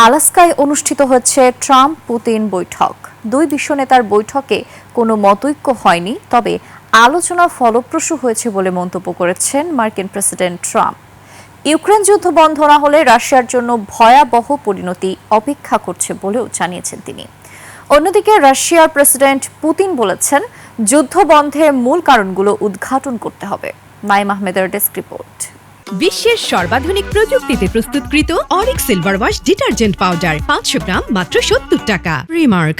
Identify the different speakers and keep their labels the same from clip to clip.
Speaker 1: আলাস্কায় অনুষ্ঠিত হচ্ছে Trump Putin বৈঠক। দুই বিশ্ব নেতার বৈঠকে কোনো মতৈক্য হয়নি, তবে আলোচনা ফলপ্রসূ হয়েছে বলে মন্তব্য করেছেন মার্কিন প্রেসিডেন্ট ট্রাম্প। ইউক্রেন যুদ্ধ বন্ধ না হলে রাশিয়ার জন্য ভয়াবহ পরিণতি অপেক্ষা করছে বলেও জানিয়েছেন তিনি। অন্যদিকে রাশিয়ার প্রেসিডেন্ট পুতিন বলেছেন, যুদ্ধ বন্ধের মূল কারণগুলো উদ্ঘাটন করতে হবে। নাইম আহমেদের ডেস্ক রিপোর্ট।
Speaker 2: বিশ্বের সর্বাধুনিক প্রযুক্তিতে প্রস্তুতকৃত Arik silver wash detergent powder 500 গ্রাম মাত্র 70 টাকা। রিমার্ক।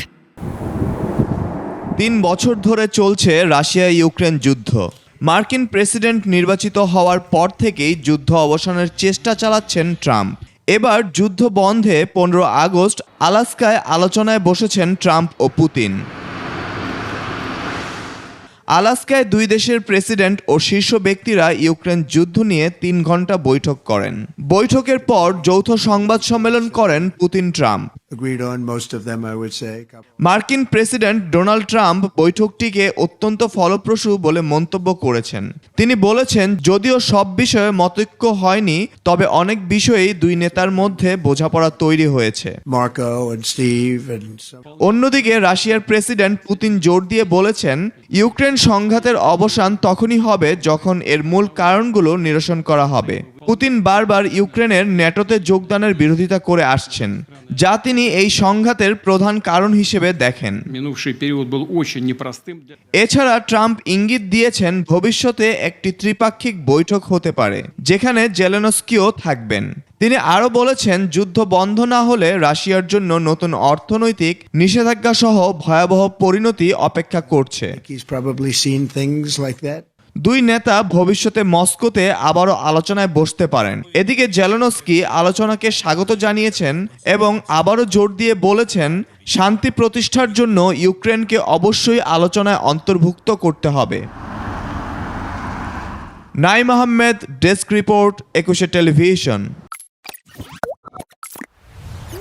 Speaker 3: ৩ বছর ধরে চলছে রাশিয়া ইউক্রেন যুদ্ধ। মার্কিন প্রেসিডেন্ট নির্বাচিত হওয়ার পর থেকেই যুদ্ধ অবসানের চেষ্টা চালাচ্ছেন ট্রাম্প। এবার যুদ্ধ বন্ধে 15 আগস্ট আলাস্কায় আলোচনায় বসেছেন ট্রাম্প ও পুতিন। আলাস্কায় দুই দেশের প্রেসিডেন্ট ও শীর্ষ ব্যক্তিরা ইউক্রেন যুদ্ধ নিয়ে 3 ঘন্টা বৈঠক করেন। বৈঠকের পর যৌথ সংবাদ সম্মেলন করেন পুতিন ট্রাম্প। মার্কিন প্রেসিডেন্ট ডোনাল্ড ট্রাম্প বৈঠকটিকে অত্যন্ত ফলপ্রসূ বলে মন্তব্য করেছেন। তিনি বলেছেন, যদিও সব বিষয়ে মতৈক্য হয়নি, তবে অনেক বিষয়েই দুই নেতার মধ্যে বোঝাপড়া তৈরি হয়েছে। অন্যদিকে রাশিয়ার প্রেসিডেন্ট পুতিন জোর দিয়ে বলেছেন, ইউক্রেন সংঘাতের অবসান তখনই হবে যখন এর মূল কারণগুলো নিরসন করা হবে। পুতিন বারবার ইউক্রেনের ন্যাটোতে যোগদানের বিরোধিতা করে আসছেন, যা তিনি এই সংঘাতের প্রধান কারণ হিসেবে দেখেন। এছাড়া ট্রাম্প ইঙ্গিত দিয়েছেন, ভবিষ্যতে একটি ত্রিপাক্ষিক বৈঠক হতে পারে, যেখানে জেলেনস্কিও থাকবেন। তিনি আরও বলেছেন, যুদ্ধ বন্ধ না হলে রাশিয়ার জন্য নতুন অর্থনৈতিক নিষেধাজ্ঞা সহ ভয়াবহ পরিণতি অপেক্ষা করছে। দুই নেতা ভবিষ্যতে মস্কোতে আবারও আলোচনায় বসতে পারেন। এদিকে জেলেনস্কি আলোচনাকে স্বাগত জানিয়েছেন এবং আবারও জোর দিয়ে বলেছেন, শান্তি প্রতিষ্ঠার জন্য ইউক্রেনকে অবশ্যই আলোচনায় অন্তর্ভুক্ত করতে হবে। Naim Ahmed, desk report, 21 television.